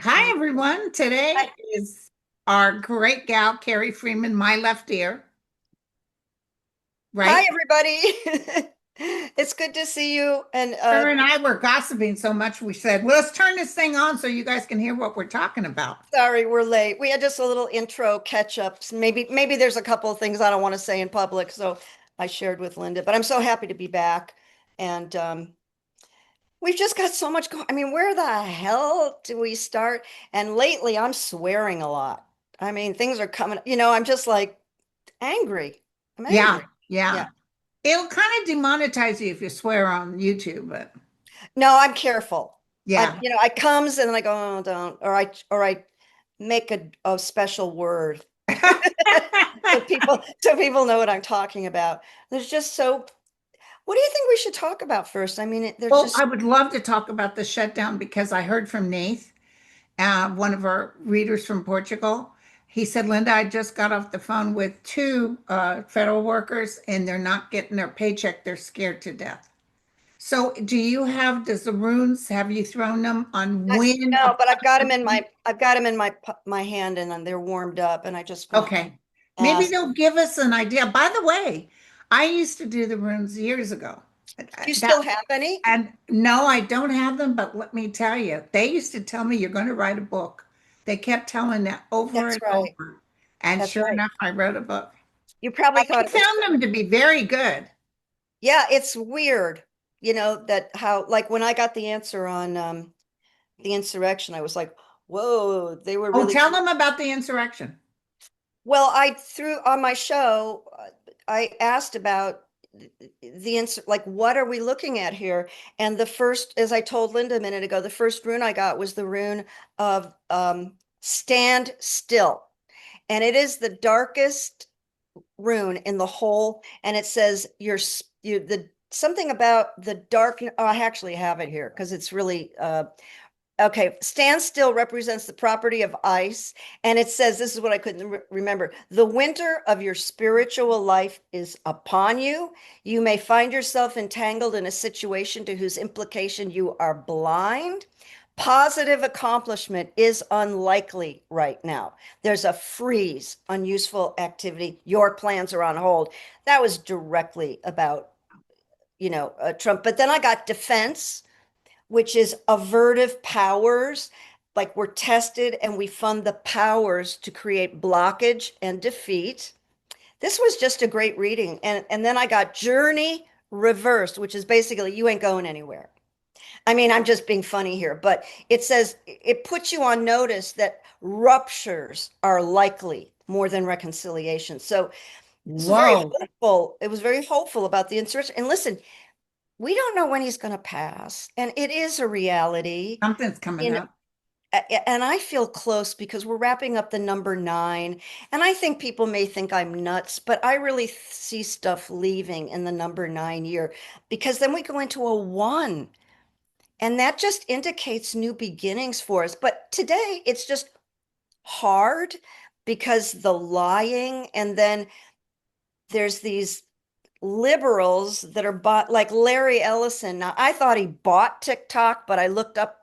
Hi, everyone. Today Hi, is our great gal, Carrie Freeman, my left ear, hi, right? everybody. It's good to see you. And Her and I were gossiping so much, we said, well, let's turn this thing on so you guys can hear what we're talking about. sorry we're late. We had just a little intro catch ups. Maybe there's a couple of things I don't want to say in public, so I shared with Linda. But I'm so happy to be back. And we've just got so much going. I mean, where the hell do we start? And lately, I'm swearing a lot. I mean, things are coming. I'm just like angry. I'm Yeah, angry. Yeah. yeah. It'll kind of demonetize you if you swear on YouTube, but No, I'm careful. yeah. I comes and then I go, oh, don't, or I make a special word so people know what I'm talking about. There's just so, what do you think we should talk about first? I mean, there's Well, I just, would love to talk about the shutdown because I heard from Nath, one of our readers from Portugal. He said, Linda, I just got off the phone with two federal workers and they're not getting their paycheck. They're scared to death. So, does the runes, have you thrown them on when? no, but I've got them in my hand and then they're warmed up and I just want to Okay. Maybe ask, they'll give us an idea. By the way, I used to do the runes years ago. do you That still have any? And no, I don't have them, but let me tell you, they used to tell me you're going to write a book. They kept telling that over That's and right. over. And That's sure right. enough, I wrote a book. You probably And thought I it was found them to be very good. Yeah, it's weird, that how, like when I got the answer on the insurrection, I was like, whoa, they were Oh, really, tell them about the insurrection. well, I threw on my show, I asked about like, what are we looking at here? And the first, as I told Linda a minute ago, the first rune I got was the rune of stand still. And it is the darkest rune in the whole, and it says the something about the dark. Oh, I actually have it here because it's really okay. Stand still represents the property of ice, and it says, this is what I couldn't remember: the winter of your spiritual life is upon you. You may find yourself entangled in a situation to whose implication you are blind. Positive accomplishment is unlikely right now. There's a freeze on useful activity. Your plans are on hold. That was directly about, Trump. But then I got defense, which is avertive powers. Like, we're tested and we fund the powers to create blockage and defeat. This was just a great reading. And then I got journey reversed, which is basically you ain't going anywhere. I mean, I'm just being funny here, but it says it puts you on notice that ruptures are likely more than reconciliation. So this was very Whoa, hopeful. It was very hopeful about the insurrection. And listen, we don't know when he's going to pass, and it is a reality. something's coming You know, up. and I feel close because we're wrapping up the number 9, and I think people may think I'm nuts, but I really see stuff leaving in the number 9 year, because then we go into a 1. And that just indicates new beginnings for us. But today it's just hard because the lying, and then there's these liberals that are bought, like Larry Ellison. Now, I thought he bought TikTok, but I looked up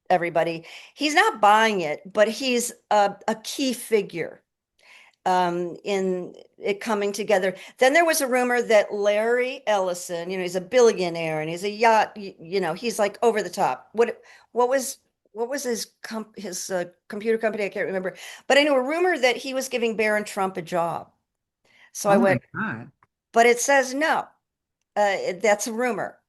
everybody. He's not buying it, but he's a key figure in it coming together. Then there was a rumor that Larry Ellison, he's a billionaire and he's a yacht, he's like over the top. What was what was his computer company? I can't remember. But I know a rumor that he was giving Barron Trump a job. So I Oh my went, God. but it says no. That's a rumor.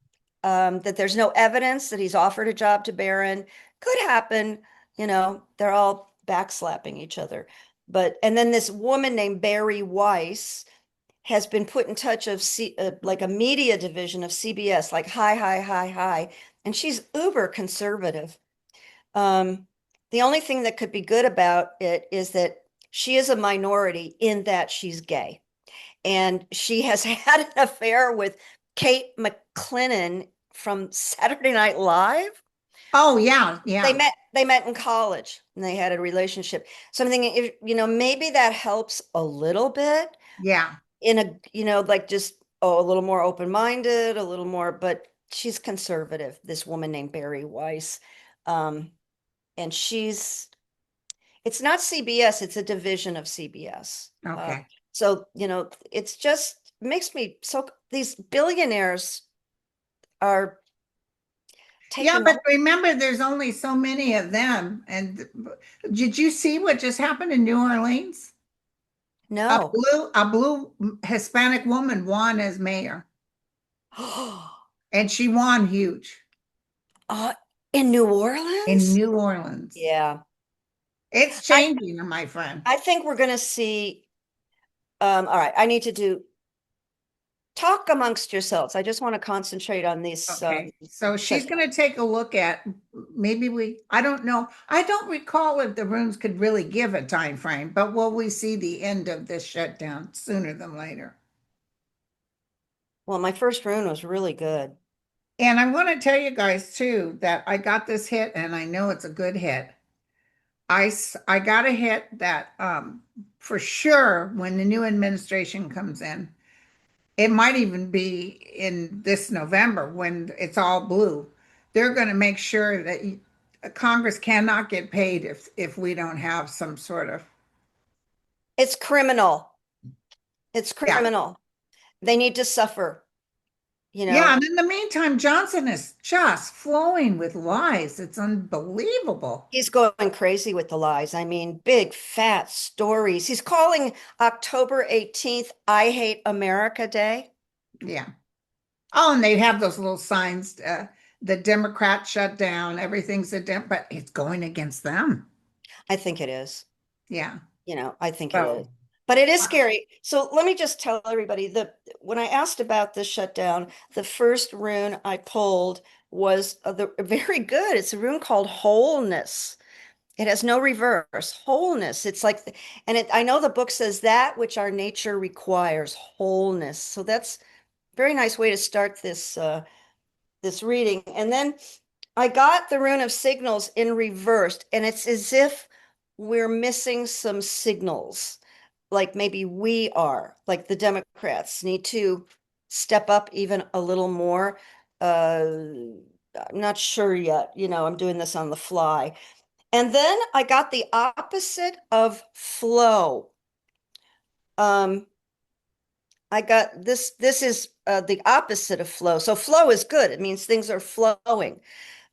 That there's no evidence that he's offered a job to Barron. Could happen, they're all backslapping each other. And then this woman named Barry Weiss has been put in touch of like a media division of CBS, like hi, hi, hi, hi. And she's uber conservative. Um, the only thing that could be good about it is that she is a minority in that she's gay. And she has had an affair with Kate McClinnon from Saturday Night Live. Oh, yeah, They yeah, met they met in college and they had a relationship. So I'm thinking, if maybe that helps a little bit yeah. in a, like, just, a little more open-minded, a little more, but she's conservative, this woman named Barry Weiss. Um, and it's not CBS, it's a division of CBS. Okay. So, it's just makes me so these billionaires are Yeah, taking but over. remember, there's only so many of them. And did you see what just happened in New Orleans? No. A blue Hispanic woman won as mayor, and she won huge Uh, in New in Orleans? New Orleans. Yeah. It's I changing, my friend. I think we're going to see all right, I need to do talk amongst yourselves. I just want to concentrate on these Okay, so she's shut. going to take a look at I don't know. I don't recall if the rooms could really give a time frame, but will we see the end of this shutdown sooner than later? Well, my first rune was really good. And I want to tell you guys too that I got this hit and I know it's a good hit. I got a hit that for sure when the new administration comes in, it might even be in this November when it's all blue. They're going to make sure that Congress cannot get paid if we don't have some sort of It's criminal. It's yeah. criminal. They need to suffer, you Yeah, know. and in the meantime, Johnson is just flowing with lies. It's unbelievable. He's going crazy with the lies. I mean, big fat stories. He's calling October 18th I Hate America Day. Yeah. Oh, and they have those little signs, the Democrats shut down, everything's but it's going against them. I think it is. Yeah. I think it is. So, But it is wow. scary. So let me just tell everybody that when I asked about the shutdown, the first rune I pulled was very good. It's a rune called wholeness. It has no reverse. Wholeness. It's like, I know the book says that which our nature requires, wholeness. So that's a very nice way to start this reading. And then I got the rune of signals in reversed, and it's as if we're missing some signals. Like maybe we are, like the Democrats need to step up even a little more. I'm not sure yet. I'm doing this on the fly. And then I got the opposite of flow. Um, I got this is the opposite of flow. So flow is good. It means things are flowing.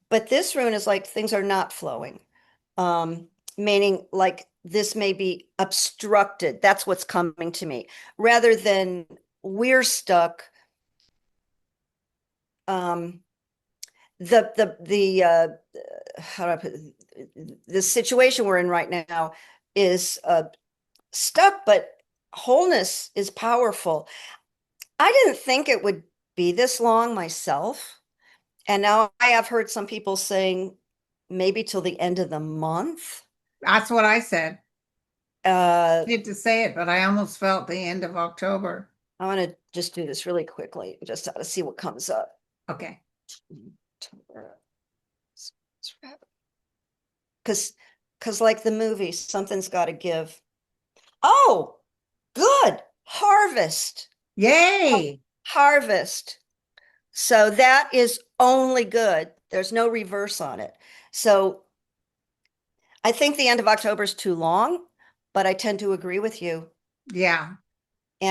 But this rune is like things are not flowing. Meaning like this may be obstructed. That's what's coming to me. Rather than we're stuck. Um, the how do I put the situation we're in right now is stuck, but wholeness is powerful. I didn't think it would be this long myself. And now I have heard some people saying maybe till the end of the month. That's what I said. Uh, I hate to say it, but I almost felt the end of October. I want to just do this really quickly, just to see what comes up. Okay. Because like the movie, something's got to give. Oh, good. Harvest. Yay. Harvest. So that is only good. There's no reverse on it. So I think the end of October is too long, but I tend to agree with you. Yeah.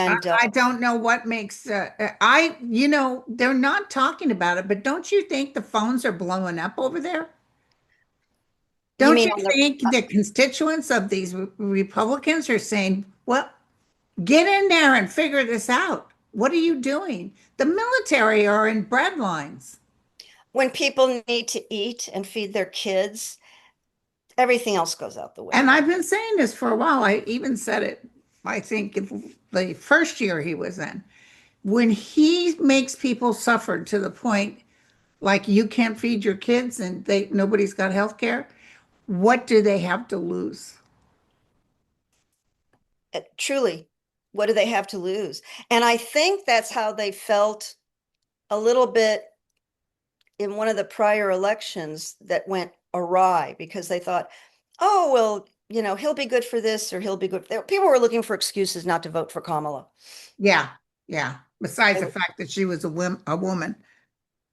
I, And I don't know what makes they're not talking about it, but don't you think the phones are blowing up over there? you Don't mean you on the think the constituents of these Republicans are saying, well, get in there and figure this out? What are you doing? The military are in bread lines. when people need to eat and feed their kids, everything else goes out the And window. I've been saying this for a while. I even said it, I think, the first year he was in. When he makes people suffer to the point like you can't feed your kids and nobody's got health care, what do they have to lose? Truly, what do they have to lose? And I think that's how they felt a little bit in one of the prior elections that went awry because they thought, oh, well, he'll be good for this or he'll be good. People were looking for excuses not to vote for Kamala. Yeah, yeah. Besides the And, fact that she was a woman.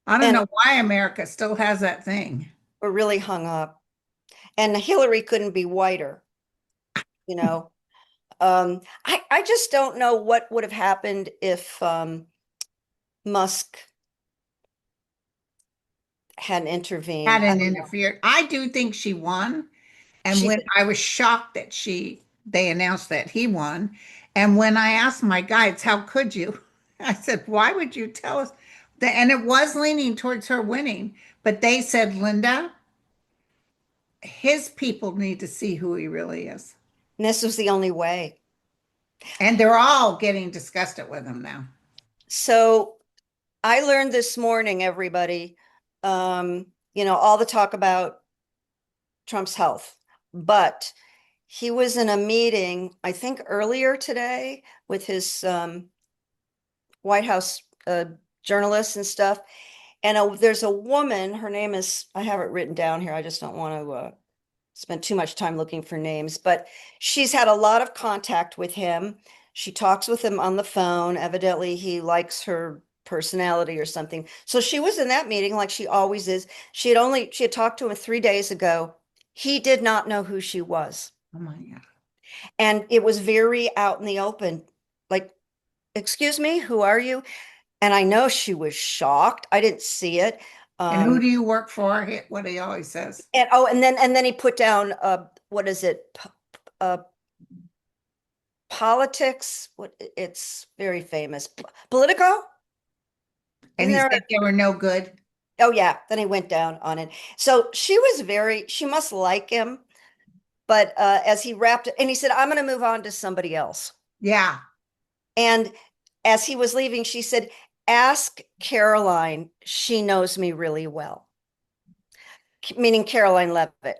I don't and know why America still has that thing. we're really hung up. And Hillary couldn't be whiter, you know. I just don't know what would have happened if Musk hadn't intervened. I Hadn't don't know. interfered. I do think she won. And She when did. I was shocked that they announced that he won. And when I asked my guides, how could you? I said, why would you tell us that? And it was leaning towards her winning, but they said, Linda, his people need to see who he really is. And this was the only way. And they're all getting disgusted with him now. So I learned this morning, everybody, all the talk about Trump's health, but he was in a meeting, I think earlier today, with his White House journalists and stuff. And there's a woman, her name is, I have it written down here. I just don't want to spend too much time looking for names, but she's had a lot of contact with him. She talks with him on the phone. Evidently, he likes her personality or something. So she was in that meeting like she always is. She had talked to him 3 days ago. He did not know who she was. Oh my God. And it was very out in the open. Like, excuse me, who are you? And I know she was shocked. I didn't see it. And who do you work for? What he always says. And then he put down what is it? Politics. What it's very famous. Politico? And Isn't he there? said they were no good. Oh yeah. Then he went down on it. So she must like him. But as he wrapped it, and he said, I'm going to move on to somebody else. Yeah. And as he was leaving, she said, ask Caroline. She knows me really well. Meaning Caroline Levitt.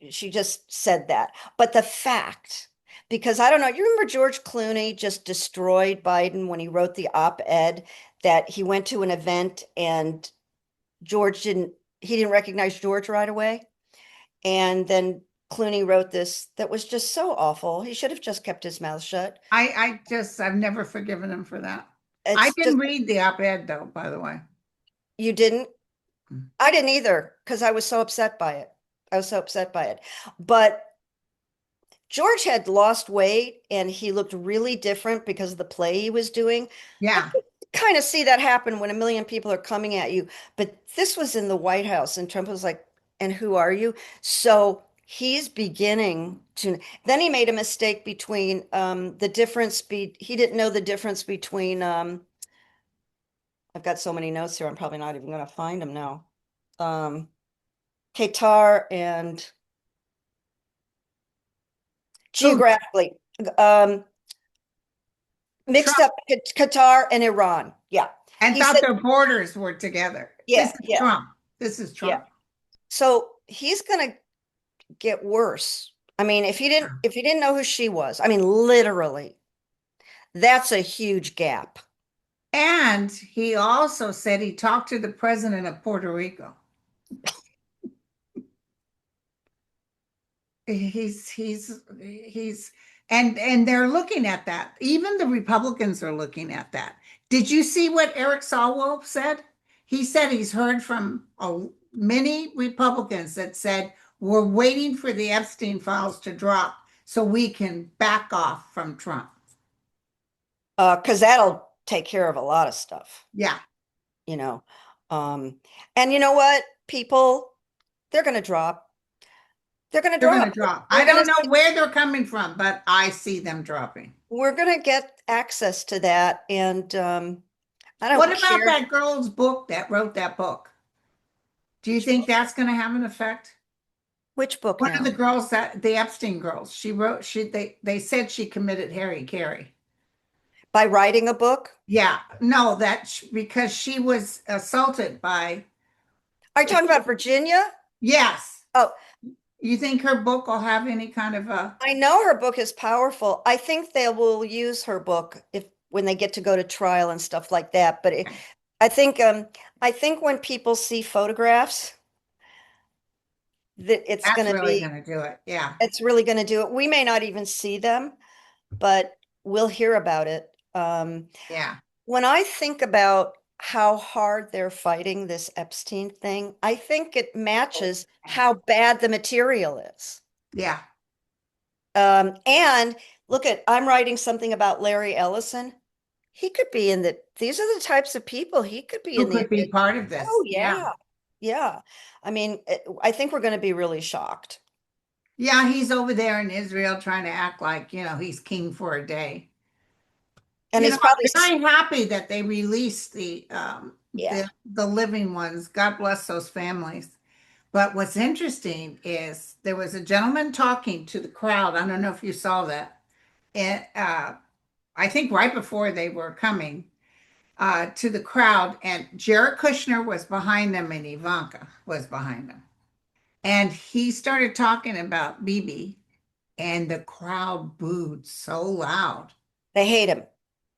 She just said that. But the fact, because I don't know, you remember George Clooney just destroyed Biden when he wrote the op-ed that he went to an event and he didn't recognize George right away. And then Clooney wrote this that was just so awful. He should have just kept his mouth shut. I've never forgiven him for that. I It's didn't just, read the op-ed though, by the way. you didn't? Mm. I didn't either because I was so upset by it. I was so upset by it. But George had lost weight and he looked really different because of the play he was doing. I Yeah. could kind of see that happen when a million people are coming at you. But this was in the White House and Trump was like, and who are you? So he's beginning to, then he made a mistake between he didn't know the difference between, I've got so many notes here, I'm probably not even going to find them now. Qatar and Who? geographically, mixed Trump. up Qatar and Iran. Yeah. And He thought said, their borders were together. This yeah, is yeah, Trump. This is yeah. Trump. So he's going to get worse. I mean, if he didn't know who she was, I mean, literally, that's a huge gap. And he also said he talked to the president of Puerto Rico. He's and they're looking at that. Even the Republicans are looking at that. Did you see what Eric Swalwell said? He said he's heard from many Republicans that said we're waiting for the Epstein files to drop so we can back off from Trump. Because that'll take care of a lot of stuff, Yeah, you know. And you know what? People, they're going to drop. They're going to they're going to drop. drop. I We're going don't to know where they're coming from, but I see them dropping. we're going to get access to that. And I What don't about care that girl's book that wrote that book? Do you think that's going to have an effect? which book One of the now. girls that the Epstein girls, she wrote, they said she committed Harry Carey. By writing a book. Yeah, no, because she was assaulted by, Are you talking about Virginia? yes. Oh, You think her book will have any kind of a, I know her book is powerful. I think they will use her book if when they get to go to trial and stuff like that. But I think I think when people see photographs that that's really going to do it. Yeah, it's really going to do it. We may not even see them, but we'll hear about it. yeah. When I think about how hard they're fighting this Epstein thing, I think it matches how bad the material is. Yeah. And look at, I'm writing something about Larry Ellison. He could be in these are the types of people he could be Who in could be part of oh this? Yeah. yeah. Yeah. I mean, I think we're going to be really shocked. Yeah, he's over there in Israel trying to act like, he's king for a day. And he's probably, I'm very happy that they released the yeah, the living ones. God bless those families. But what's interesting is there was a gentleman talking to the crowd. I don't know if you saw that. And I think right before they were coming to the crowd, and Jared Kushner was behind them, and Ivanka was behind them. And he started talking about Bibi, and the crowd booed so loud. they hate him.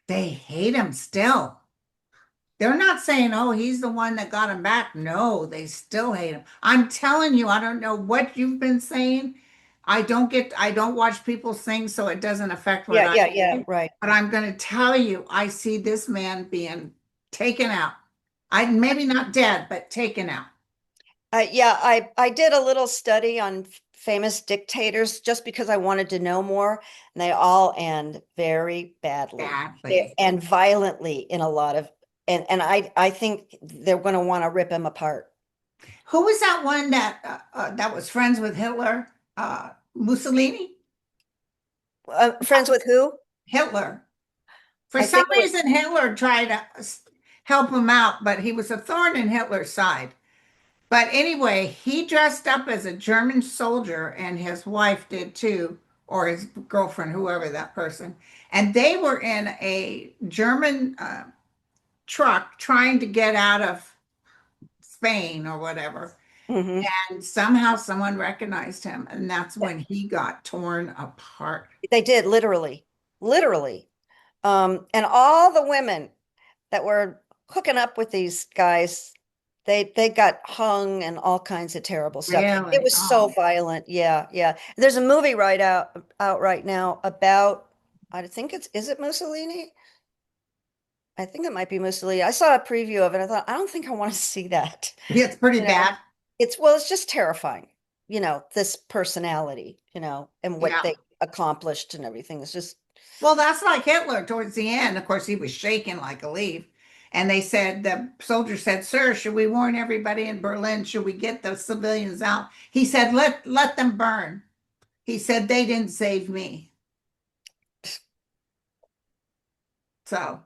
They hate him still. They're not saying, oh, he's the one that got him back. No, they still hate him. I'm telling you, I don't know what you've been saying. I don't watch people's things, so it doesn't affect what Yeah, I yeah, yeah, say. right. But I'm going to tell you, I see this man being taken out. I maybe not dead, but taken out Yeah, I did a little study on famous dictators just because I wanted to know more, and they all end very badly badly. and violently in a lot of, and I think they're going to want to rip him apart. Who was that one that was friends with Hitler? Mussolini? Friends with who? Hitler. For I some think it was, reason, Hitler tried to help him out, but he was a thorn in Hitler's side. But anyway, he dressed up as a German soldier, and his wife did too, or his girlfriend, whoever that person. And they were in a German truck trying to get out of Spain or whatever. mhm. And somehow someone recognized him, and that's when he got torn apart. They did literally, literally. And all the women that were hooking up with these guys, they got hung and all kinds of terrible stuff. It Really? was so Oh, violent. Yeah, yeah. There's a movie out right now about, I think is it Mussolini? I think it might be Mussolini. I saw a preview of it. I thought, I don't think I want to see that. yeah, it's pretty You know, bad. it's just terrifying, this personality, and what Yeah. they accomplished and everything. It's just, Well, that's like Hitler towards the end. Of course, he was shaking like a leaf. And they said, the soldier said, Sir, should we warn everybody in Berlin? Should we get the civilians out? He said, let them burn. He said, they didn't save me. So,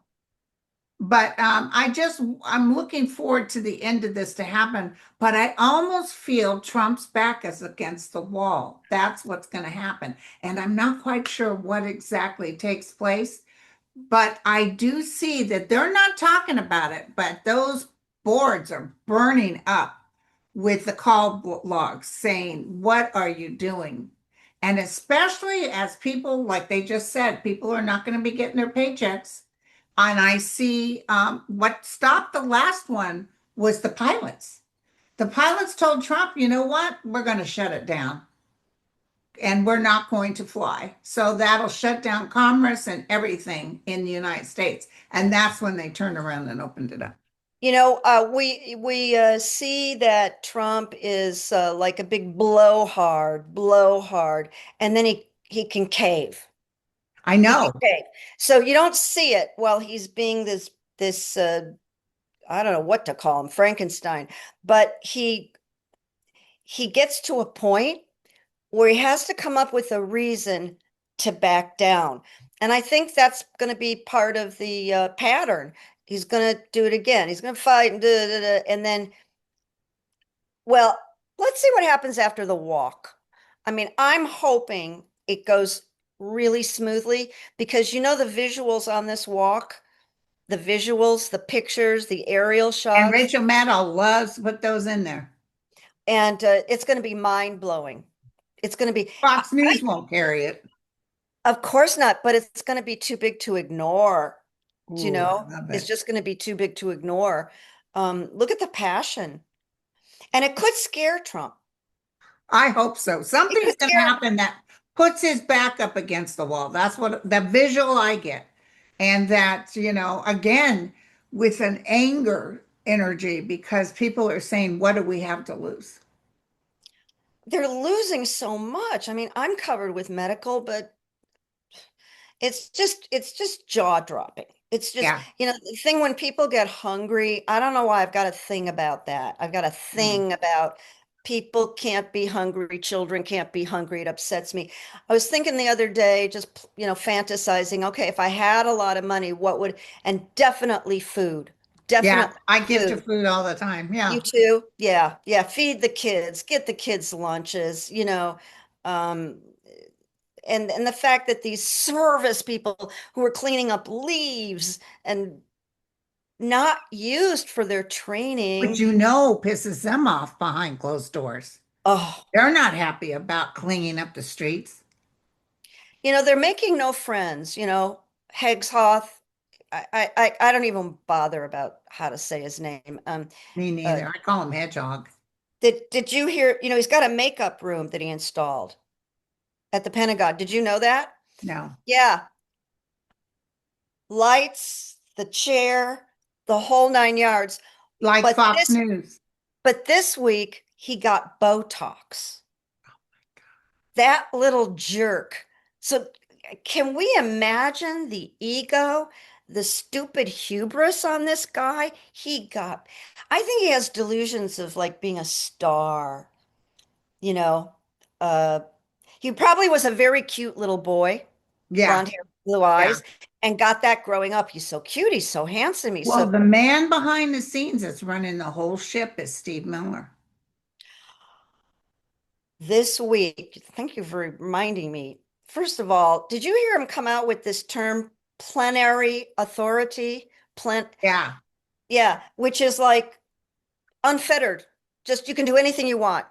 but I'm looking forward to the end of this to happen. But I almost feel Trump's back is against the wall. That's what's going to happen. And I'm not quite sure what exactly takes place. But I do see that they're not talking about it, but those boards are burning up with the call logs saying, what are you doing? And especially as people, like they just said, people are not going to be getting their paychecks. And I see what stopped the last one was the pilots. The pilots told Trump, you know what? We're going to shut it down and we're not going to fly. So that'll shut down commerce and everything in the United States. And that's when they turned around and opened it up. we see that Trump is like a big blowhard, and then he can cave. I He can know. cave. So you don't see it while he's being this I don't know what to call him, Frankenstein, but he gets to a point where he has to come up with a reason to back down. And I think that's going to be part of the pattern. He's going to do it again. He's going to fight and and then, well, let's see what happens after the walk. I mean, I'm hoping it goes really smoothly because the visuals on this walk, the visuals, the pictures, the aerial And shots, Rachel Maddow loves to put those in there. and it's going to be mind blowing. It's going to be, Fox News won't carry it. of course not, but it's going to be too big to ignore. Do you Ooh, I know? love It's it. just going to be too big to ignore. Look at the passion. And it could scare Trump. I hope so. It Something's could going to scare him. happen that puts his back up against the wall. That's what the visual I get. And that, again, with an anger energy because people are saying, what do we have to lose? They're losing so much. I mean, I'm covered with medical, but it's just jaw dropping. It's just, Yeah. the thing when people get hungry, I don't know why I've got a thing about that. I've got a Mm. thing about people can't be hungry, children can't be hungry. It upsets me. I was thinking the other day, just, fantasizing, okay, if I had a lot of money, what would, and definitely food, Yeah. definitely I give to food. food all the time. You Yeah. too? Yeah, yeah. Feed the kids, get the kids lunches, um, and the fact that these service people who are cleaning up leaves and not used for their Which training. pisses them off behind closed doors. Oh, They're not happy about cleaning up the streets. they're making no friends, Hegshoff. I don't even bother about how to say his name. Me Uh, neither. I call him Hedgehog. did you hear, he's got a makeup room that he installed at the Pentagon. Did you know that? No, Yeah. Lights, the chair, the whole 9 yards. like But Fox this News. but this week he got Botox. That little jerk. So can we imagine the ego, the stupid hubris on this guy? I think he has delusions of like being a star, you know. Uh, he probably was a very cute little boy, Yeah, blonde hair, blue yeah. eyes, and got that growing up. He's so cute, he's so handsome, he's Well, so the man behind the scenes that's running the whole ship is Steve Miller. this week. Thank you for reminding me. First of all, did you hear him come out with this term plenary authority? Yeah. Yeah, which is like unfettered. Just you can do anything you want.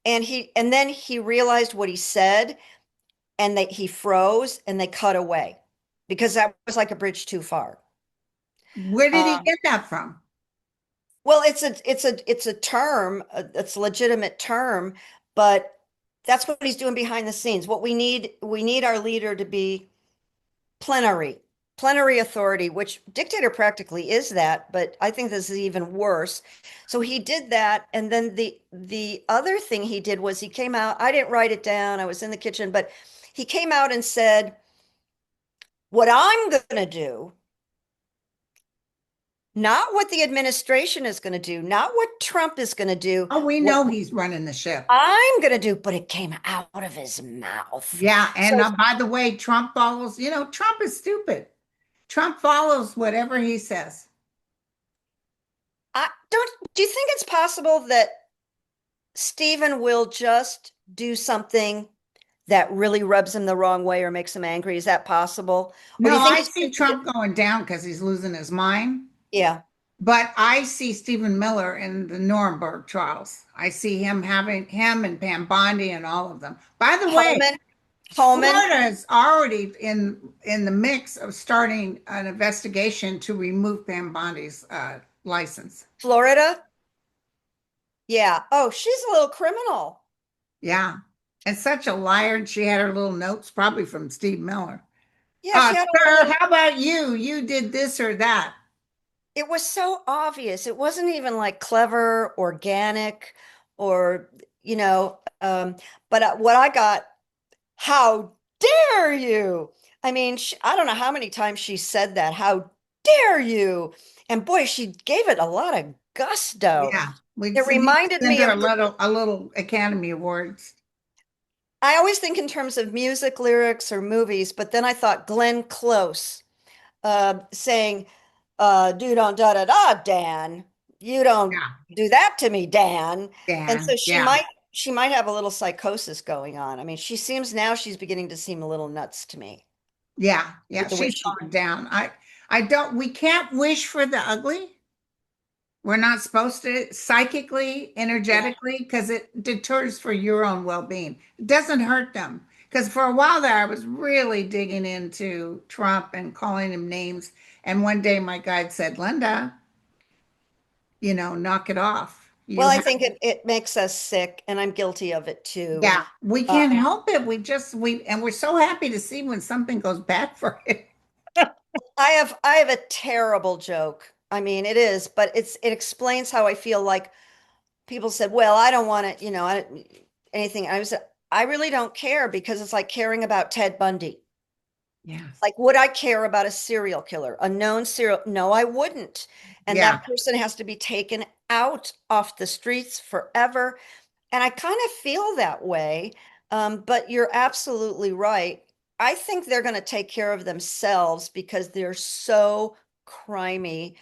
And then he realized what he said and that he froze and they cut away because that was like a bridge too far. Where did he Um, get that from? well, it's a term, it's a legitimate term, but that's what he's doing behind the scenes. What we need our leader to be plenary, plenary authority, which dictator practically is that, but I think this is even worse. So he did that, and then the other thing he did was he came out. I didn't write it down. I was in the kitchen, but he came out and said, "What I'm going to do, not what the administration is going to do, not what Trump is going to do, Oh, we what know he's running the ship. I'm going to do," but it came out of his mouth. Yeah. So And by the way, Trump follows, Trump is stupid. Trump follows whatever he says. do you think it's possible that Stephen will just do something that really rubs him the wrong way or makes him angry? Is that possible? Or do No, you think I he's see going to do it? Trump going down because he's losing his mind. Yeah. But I see Stephen Miller in the Nuremberg trials. I see him and Pam Bondi and all of them. By the way, Holman, Holman, Florida is already in the mix of starting an investigation to remove Pam Bondi's license. Florida. Yeah. Oh, she's a little criminal. Yeah, and such a liar. And she had her little notes, probably from Steve Miller. Yeah, she had a Sir, little, how about you? You did this or that. it was so obvious. It wasn't even like clever, organic, or, but what I got, how dare you? I mean, I don't know how many times she said that. How dare you? And boy, she gave it a lot of gusto. Yeah, we It need to reminded send me her of, a little Academy Awards. I always think in terms of music, lyrics, or movies, but then I thought Glenn Close saying, do don't da da da, Dan. You don't Yeah, do that to me, Dan. And so Dan. she Yeah. might she might have a little psychosis going on. I mean, she's beginning to seem a little nuts to me Yeah, yeah, with the way she's she, going down. We can't wish for the ugly. We're not supposed to psychically, yeah. energetically, because it deters for your own well-being. It doesn't hurt them. Because for a while there, I was really digging into Trump and calling him names. And one day my guide said, Linda, knock it off. Well, You I have, think it makes us sick, and I'm guilty of it too. yeah, we Uh, can't help it. And we're so happy to see when something goes bad for it. I have a terrible joke. I mean, it is, but it explains how I feel. Like people said, well, I don't want to, anything. I was, I really don't care because it's like caring about Ted Bundy. Yes. Like, would I care about a serial killer, a known serial? No, I wouldn't. And Yeah. that person has to be taken out off the streets forever. And I kind of feel that way. But you're absolutely right. I think they're going to take care of themselves because they're so crimey.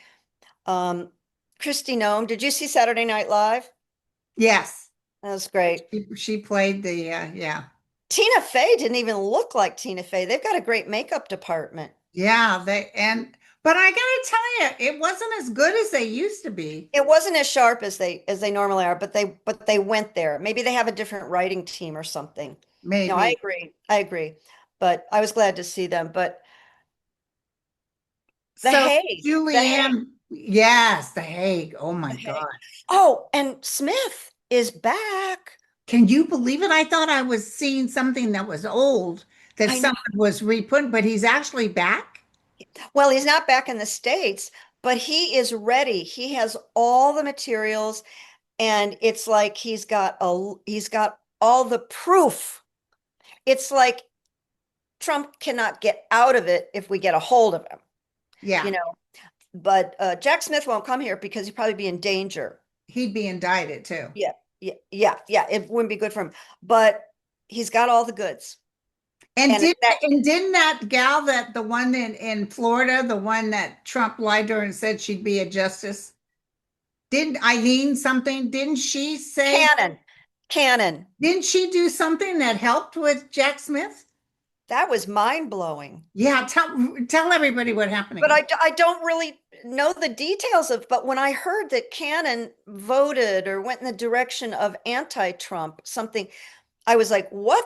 Um, Christy Nome, did you see Saturday Night Live? Yes. That was great. She played the yeah. Tina Fey didn't even look like Tina Fey. They've got a great makeup department. Yeah, but I gotta tell you, it wasn't as good as they used to be. It wasn't as sharp as they normally are, but they went there. Maybe they have a different writing team or something. No, I Maybe. agree. I agree. But I was glad to see them. But the So Hague, the Hague, Julianne, yes, The Hague. Oh my the Hague. God. Oh, and Smith is back. Can you believe it? I thought I was seeing something that was old that I know. someone was re-put, but he's actually back. Well, he's not back in the States, but he is ready. He has all the materials, and it's like he's got all the proof. It's like Trump cannot get out of it if we get a hold of him, Yeah, you know. But Jack Smith won't come here because he'd probably be in danger. he'd be indicted too. Yeah, yeah, yeah, yeah. It wouldn't be good for him. But he's got all the goods. And And did that and didn't that gal that the one in Florida, the one that Trump lied to her and said she'd be a justice, didn't Eileen something? Cannon, Cannon, Didn't she do something that helped with Jack Smith? that was mind blowing. Yeah, tell everybody what happened But again. I don't really know the details of, but when I heard that Cannon voted or went in the direction of anti-Trump, something, I was like, what?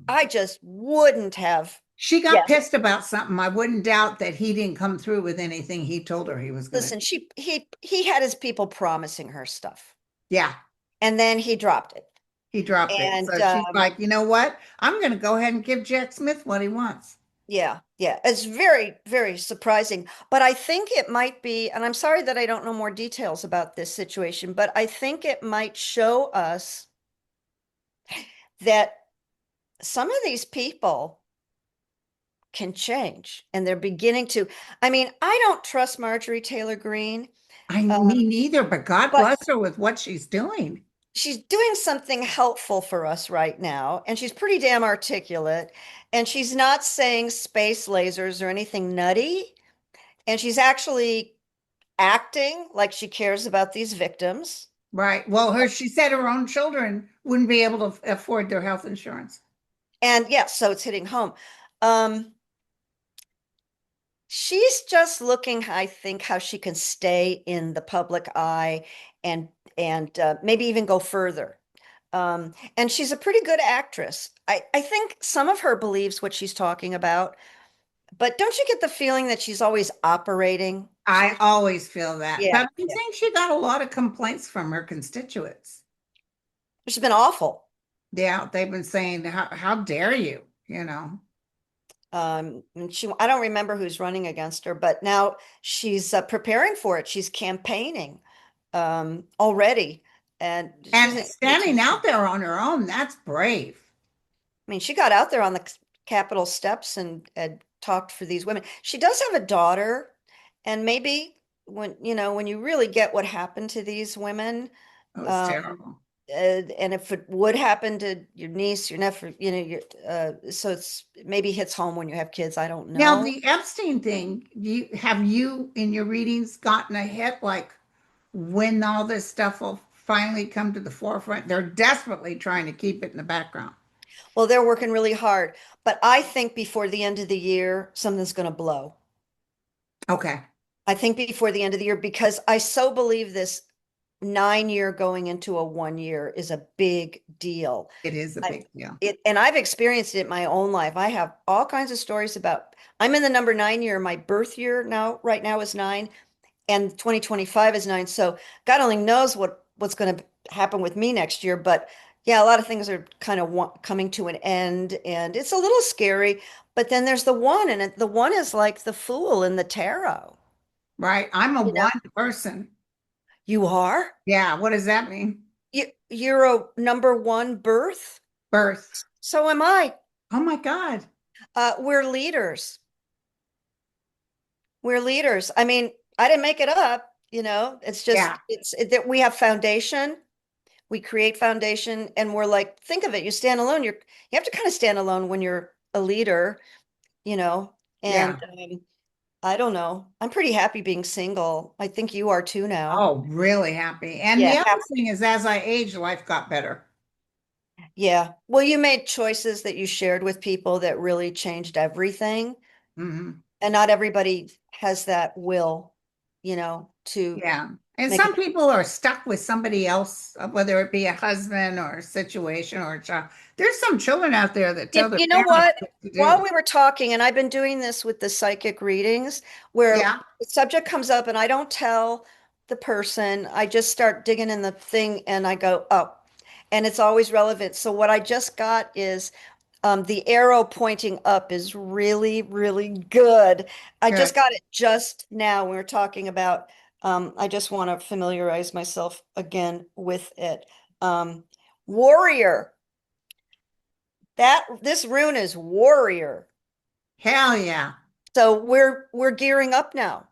I just wouldn't have. She got Yes. pissed about something. I wouldn't doubt that he didn't come through with anything he told her he was going to Listen, do. he had his people promising her stuff, Yeah, and then he dropped it. he dropped it. And So she's like, you know what? I'm going to go ahead and give Jack Smith what he wants. yeah, yeah, it's very, very surprising. But I think it might be, and I'm sorry that I don't know more details about this situation, but I think it might show us that some of these people can change and they're beginning to. I mean, I don't trust Marjorie Taylor Greene, I uh, mean, neither, but God but bless her with what she's doing. she's doing something helpful for us right now, and she's pretty damn articulate, and she's not saying space lasers or anything nutty, and she's actually acting like she cares about these victims. Right. Well, she said her own children wouldn't be able to afford their health insurance. And yeah, so it's hitting home. Um, she's just looking, I think, how she can stay in the public eye and maybe even go further. And she's a pretty good actress. I think some of her believes what she's talking about, but don't you get the feeling that she's always operating? I always feel that. Yeah, But I yeah. think she got a lot of complaints from her constituents. She's been awful. Yeah, they've been saying, how dare you, you know? And I don't remember who's running against her, but now she's preparing for it. She's campaigning already, and she's And an standing out there on her own, that's brave. I mean, she got out there on the Capitol steps and talked for these women. She does have a daughter, and maybe when you really get what happened to these women, It was um, terrible. and if it would happen to your niece, your nephew, so it's maybe hits home when you have kids. I don't Now, know. the Epstein thing, you in your readings gotten a hit like when all this stuff will finally come to the forefront? They're desperately trying to keep it in the background. Well, they're working really hard, but I think before the end of the year, something's going to blow. Okay. I think before the end of the year, because I so believe this 9 year going into a 1 year is a big deal. It is a I, big deal. and I've experienced it in my own life. I have all kinds of stories about, I'm in the number 9 year. My birth year right now is 9, and 2025 is 9. So God only knows what's going to happen with me next year. But yeah, a lot of things are kind of coming to an end, and it's a little scary. But then there's the one, and the one is like the fool in the tarot. Right. I'm a You know, one person. you are? Yeah. What does that mean? You're a number one birth? Birth. So am I. Oh my God. We're leaders. We're leaders. I mean, I didn't make it up, it's Yeah. just that we have foundation. We create foundation and we're like, think of it, you stand alone. You have to kind of stand alone when you're a leader, you know, and Yeah. I don't know. I'm pretty happy being single. I think you are too now. Oh, really happy. And Yeah. the other thing is, as I age, life got better. Yeah. Well, you made choices that you shared with people that really changed everything. Hmm. And not everybody has that will, to Yeah. And make a some people are stuck with somebody else, whether it be a husband or a situation or a child. There's some children out there that tell their You know parents what? what to While do. we were talking, and I've been doing this with the psychic readings, where Yeah. the subject comes up and I don't tell the person, I just start digging in the thing and I go, oh, and it's always relevant. So what I just got is the arrow pointing up is really, really good. I Good. just got it just now. We were talking about, I just want to familiarize myself again with it. Warrior. This rune is warrior. Hell yeah. So we're gearing up now.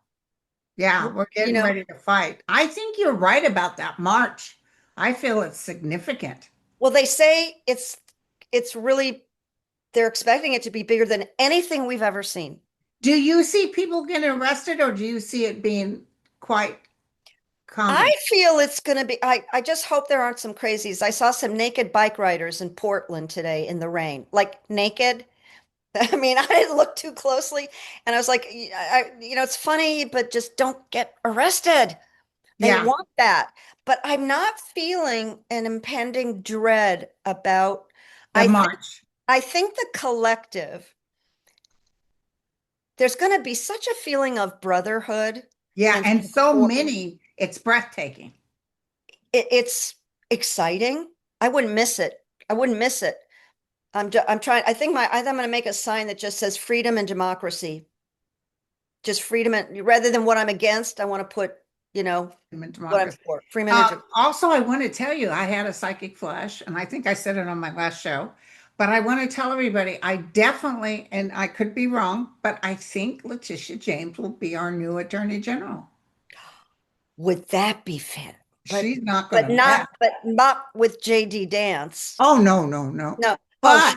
Yeah. We're You getting know, ready to fight. I think you're right about that march. I feel it's significant. well, they say it's really they're expecting it to be bigger than anything we've ever seen. Do you see people getting arrested or do you see it being quite I calming? feel it's going to be, I just hope there aren't some crazies. I saw some naked bike riders in Portland today in the rain, like naked. I mean, I didn't look too closely and I was like, it's funny, but just don't get arrested. They Yeah. want that. But I'm not feeling an impending dread about, The I think, march. I think the collective, there's going to be such a feeling of brotherhood Yeah. and And so support. many, it's breathtaking. It's exciting. I wouldn't miss it. I wouldn't miss it. I'm trying. I'm going to make a sign that just says freedom and democracy. Just freedom and rather than what I'm against, I want to put, you know, Human what I'm democracy. for. Freeman and Also, I want to tell you, I had a psychic flash, and I think I said it on my last show, but I want to tell everybody, I definitely, and I could be wrong, but I think Letitia James will be our new Attorney General. would that be fit? But She's not going but to not mess. but not with JD Dance. Oh, no, no, no. No. Oh, But,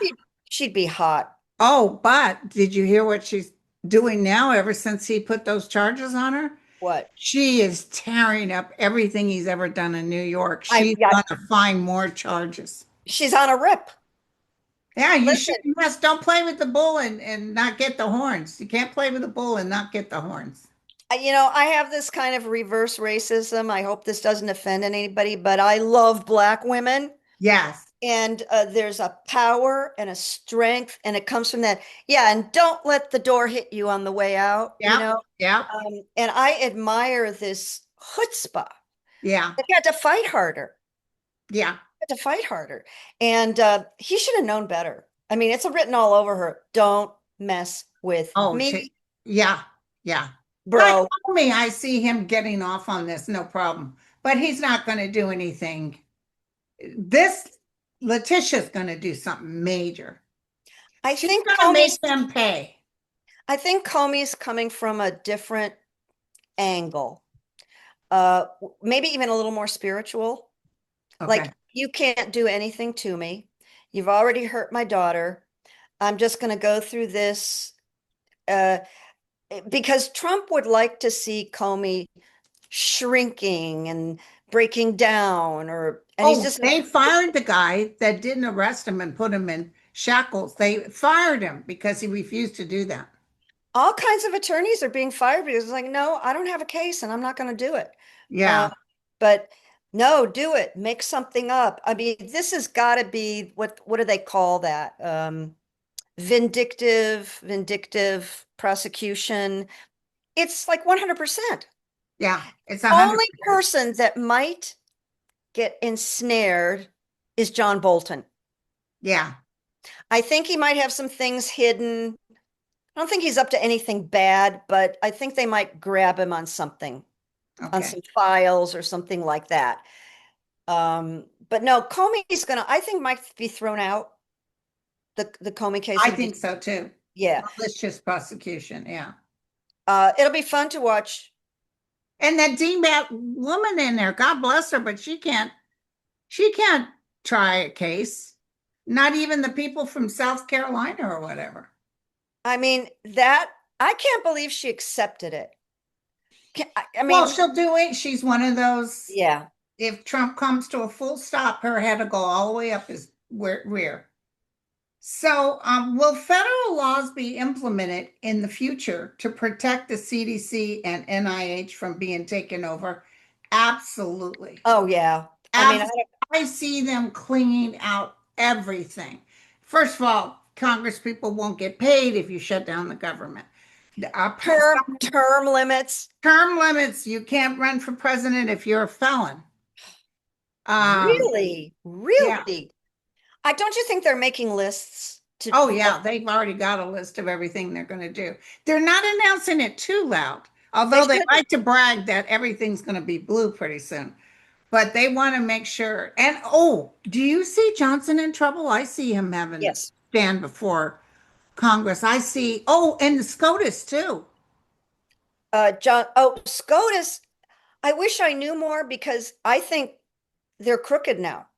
she'd be hot. but did you hear what she's doing now ever since he put those charges on her? What? She is tearing up everything he's ever done in New York. I She's yeah, going to find more charges. she's on a rip. Yeah, you should. Listen, You must don't play with the bull and not get the horns. You can't play with the bull and not get the horns. I have this kind of reverse racism. I hope this doesn't offend anybody, but I love black women. Yes. And there's a power and a strength, and it comes from that. Yeah, and don't let the door hit you on the way out, Yep. Yep. And I admire this chutzpah. Yeah. But he had to fight harder. Yeah. Had to fight harder. And he should have known better. I mean, it's written all over her. Don't mess with Oh, me, yeah. Yeah. Like bro. me, I see him getting off on this, no problem. But he's not going to do anything. This Letitia's going to do something major. I She's think going to make them pay. Comey's coming from a different angle. Maybe even a little more spiritual. Okay. Like, you can't do anything to me. You've already hurt my daughter. I'm just going to go through this uh, because Trump would like to see Comey shrinking and breaking down, and he's Oh, just they fired the guy that didn't arrest him and put him in shackles. They fired him because he refused to do that. all kinds of attorneys are being fired because it's like, no, I don't have a case and I'm not going to do it. Uh, Yeah. but no, do it. Make something up. I mean, this has got to be what do they call that? Vindictive prosecution. It's like 100%. Yeah. It's 100. Only person that might get ensnared is John Bolton. Yeah. I think he might have some things hidden. I don't think he's up to anything bad, but I think they might grab him on something, on Okay. some files or something like that. But no, Comey's gonna, I think might be thrown out. The Comey case I will be, think so too. yeah. Malicious prosecution, yeah. It'll be fun to watch. And that dingbat woman in there, God bless her, but she can't try a case. Not even the people from South Carolina or whatever. I mean, that I can't believe she accepted it. I Well, mean, she'll do it. She's one of those. yeah. If Trump comes to a full stop, her head will go all the way up his rear. So, will federal laws be implemented in the future to protect the CDC and NIH from being taken over? Absolutely. Oh yeah. I mean, Absolutely. I see them cleaning out everything. First of all, Congress people won't get paid if you shut down the government. term limits. Term limits, you can't run for president if you're a felon. Um, Really? yeah. Really? I don't you think they're making lists to Oh, yeah, they've already got a list of everything they're going to do. They're not announcing it too loud, they although they shouldn't. like to brag that everything's going to be blue pretty soon. But they want to make sure. And oh, do you see Johnson in trouble? I see him having to Yes. stand before Congress. I see, oh, and the SCOTUS too. John, oh, SCOTUS, I wish I knew more because I think they're crooked now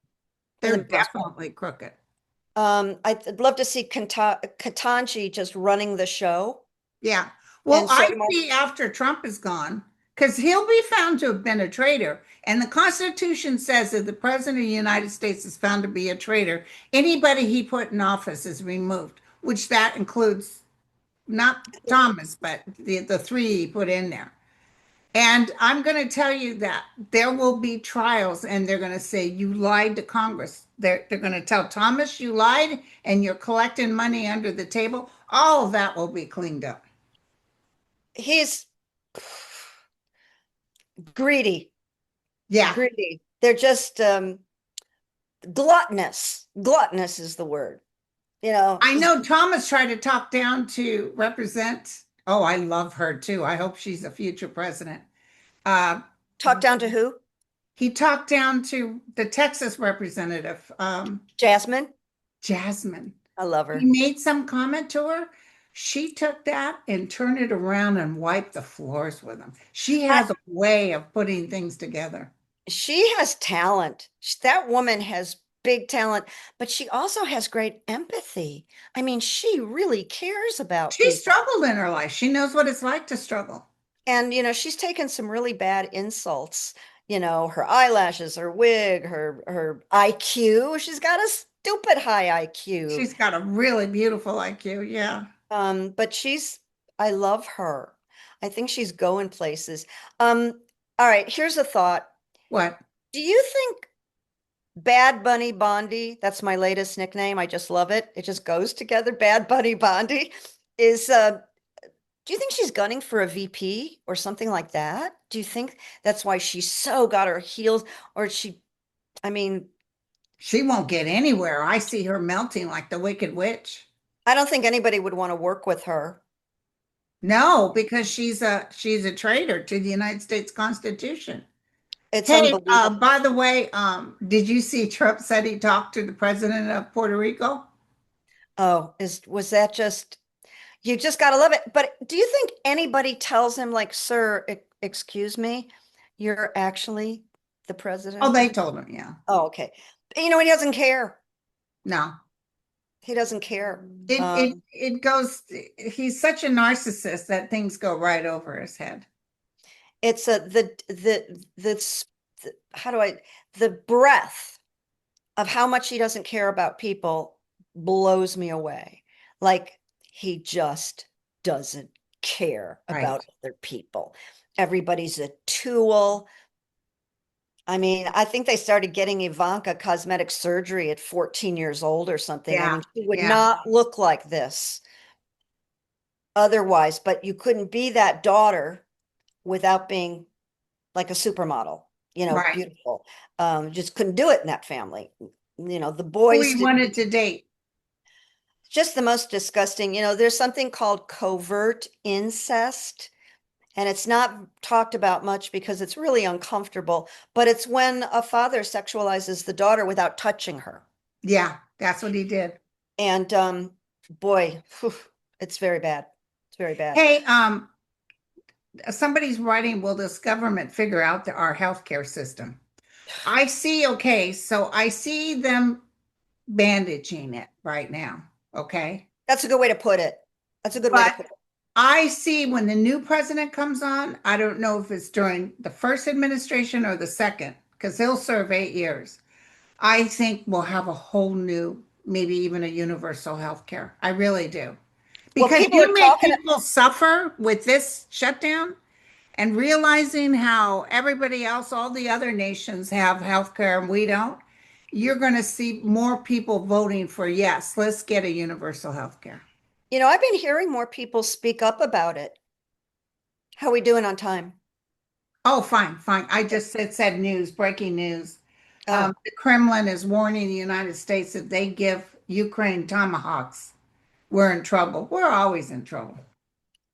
for They're the most part. definitely crooked. I'd love to see Katanji just running the show Yeah. Well, and I sort of more see after Trump is gone, because he'll be found to have been a traitor. And the Constitution says that the President of the United States is found to be a traitor, anybody he put in office is removed, which that includes not Thomas, but the three he put in there. And I'm going to tell you that there will be trials, and they're going to say, you lied to Congress. They're going to tell Thomas you lied and you're collecting money under the table. All of that will be cleaned up. he's greedy, Yeah. greedy. They're just gluttonous. Gluttonous is the word. I Just know Thomas tried to talk down to represent. Oh, I love her too. I hope she's a future president. Uh, talk down to who? he talked down to the Texas representative, Jasmine. Jasmine. I love He her. made some comment to her. She took that and turned it around and wiped the floors with him. She I, has a way of putting things together. she has talent. That woman has big talent, but she also has great empathy. I mean, she really cares about She people. struggled in her life. She knows what it's like to struggle. And, she's taken some really bad insults, her eyelashes, her wig, her IQ. She's got a stupid high IQ. She's got a really beautiful IQ. Yeah. But I love her. I think she's going places. Um, all right, here's a thought. What? Do you think Bad Bunny Bondi, that's my latest nickname. I just love it. It just goes together. Bad Bunny Bondi is do you think she's gunning for a VP or something like that? Do you think that's why she so got her heels or I mean, She won't get anywhere. I see her melting like the Wicked Witch. I don't think anybody would want to work with her. No, because she's a traitor to the United States Constitution. It's Hey, unbelievable. by the way, did you see Trump said he talked to the president of Puerto Rico? Oh, was that just you just gotta love it. But do you think anybody tells him like, sir, excuse me, you're actually the Oh, president they of told him, yeah. Oh, okay. He doesn't care. No. He doesn't care. It it Um, it goes, he's such a narcissist that things go right over his head. it's a the how do I the breadth of how much he doesn't care about people blows me away. Like he just doesn't care Right. about other people. Everybody's a tool. I mean, I think they started getting Ivanka cosmetic surgery at 14 years old or something. I Yeah. mean, she would Yeah. not look like this otherwise, but you couldn't be that daughter without being like a supermodel, Right. beautiful. Just couldn't do it in that family. The Who boys he didn't. wanted to date. just the most disgusting. There's something called covert incest, and it's not talked about much because it's really uncomfortable, but it's when a father sexualizes the daughter without touching her. Yeah, that's what he did. And boy, whew, it's very bad. It's very bad. Hey, somebody's writing, will this government figure out our healthcare system? I see, okay, so I see them bandaging it right now, okay? That's a good way to put it. That's a good way to But put it. I see when the new president comes on, I don't know if it's during the first administration or the second, because he'll serve 8 years. I think we'll have a whole new, maybe even a universal health care. I really do. Well, Because people are you make talking. people suffer with this shutdown and realizing how everybody else, all the other nations have health care and we don't, you're going to see more people voting for yes, let's get a universal health care. I've been hearing more people speak up about it. How are we doing on time? Oh, fine, fine. I just said news, breaking news. Oh, The Kremlin is warning the United States if they give Ukraine tomahawks, we're in trouble. We're always in trouble.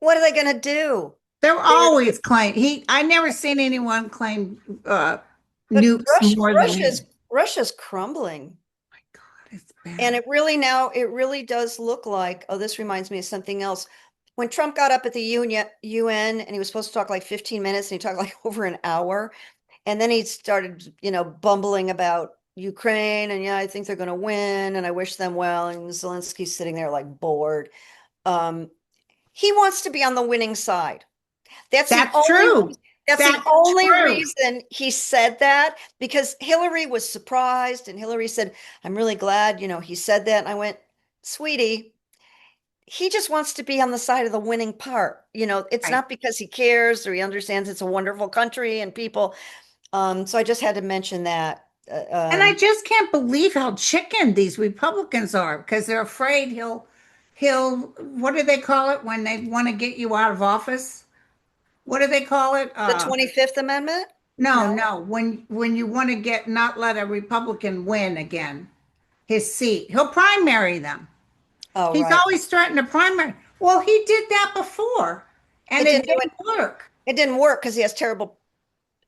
what are they going to do? They're They're always claim I never seen anyone claim but nukes more than him. Russia's crumbling. My God, it's And bad. it really does look like, oh, this reminds me of something else. When Trump got up at the UN and he was supposed to talk like 15 minutes and he talked like over an hour. And then he started, bumbling about Ukraine and yeah, I think they're going to win and I wish them well. And Zelensky's sitting there like bored. Um, he wants to be on the winning side. That's the That's only true. that's the That's only true. reason he said that, because Hillary was surprised and Hillary said, "I'm really glad, he said that." And I went, "Sweetie, he just wants to be on the side of the winning part. It's Right. not because he cares or he understands it's a wonderful country and people." So I just had to mention that. And I just can't believe how chicken these Republicans are because they're afraid what do they call it when they want to get you out of office? What do they call it? The 25th Amendment? No, No. no. When you want to get not let a Republican win again his seat, he'll primary them. Oh, He's right. always threatened a primary. Well, he did that before, and It it didn't do it. didn't work. It didn't work because he has terrible.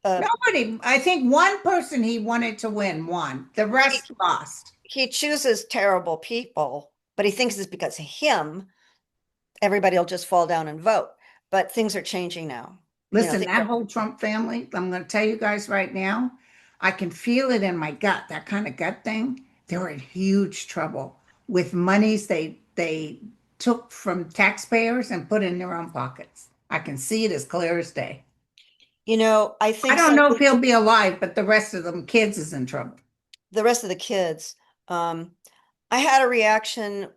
Uh, Nobody, I think one person he wanted to win won. The he rest lost. he chooses terrible people, but he thinks it's because of him. Everybody will just fall down and vote. But things are changing now. Listen, Things that are, whole Trump family, I'm going to tell you guys right now, I can feel it in my gut, that kind of gut thing. They're in huge trouble with monies they took from taxpayers and put in their own pockets. I can see it as clear as day. I I think don't know if something, he'll be alive, but the rest of them kids is in trouble. the rest of the kids. I had a reaction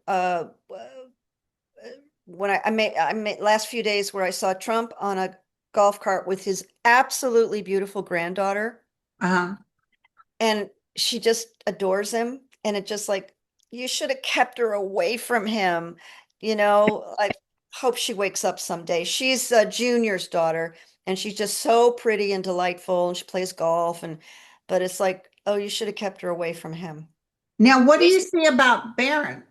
when I made last few days where I saw Trump on a golf cart with his absolutely beautiful granddaughter, Uh-huh. and she just adores him. And it just like, you should have kept her away from him. I hope she wakes up someday. She's Junior's daughter, and she's just so pretty and delightful, and she plays golf. But it's like, oh, you should have kept her away from him. Now, what do you see about Barron?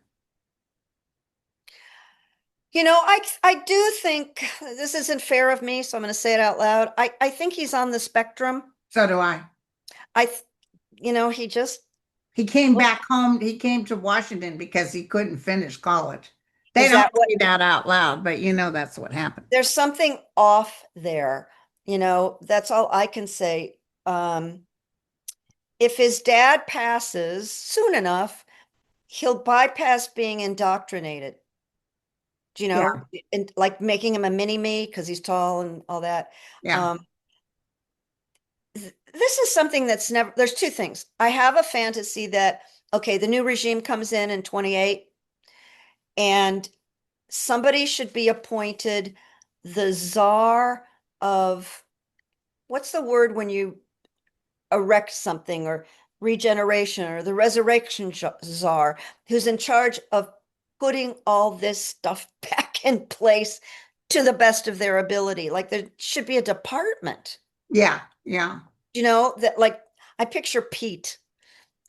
I do think this isn't fair of me, so I'm going to say it out loud. I think he's on the spectrum. So do I. I, th- he just, He came back home. He came to Washington because he couldn't finish college. They is don't that what say that out loud, but that's what happened. there's something off there. That's all I can say. If his dad passes soon enough, he'll bypass being indoctrinated, Yeah, and like making him a mini me because he's tall and all that. yeah, Um, this is something that's never, there's two things. I have a fantasy that, okay, the new regime comes in 28 and somebody should be appointed the czar of, what's the word when you erect something, or regeneration, or the resurrection czar, who's in charge of putting all this stuff back in place to the best of their ability. Like there should be a department, yeah, yeah. that like I picture Pete,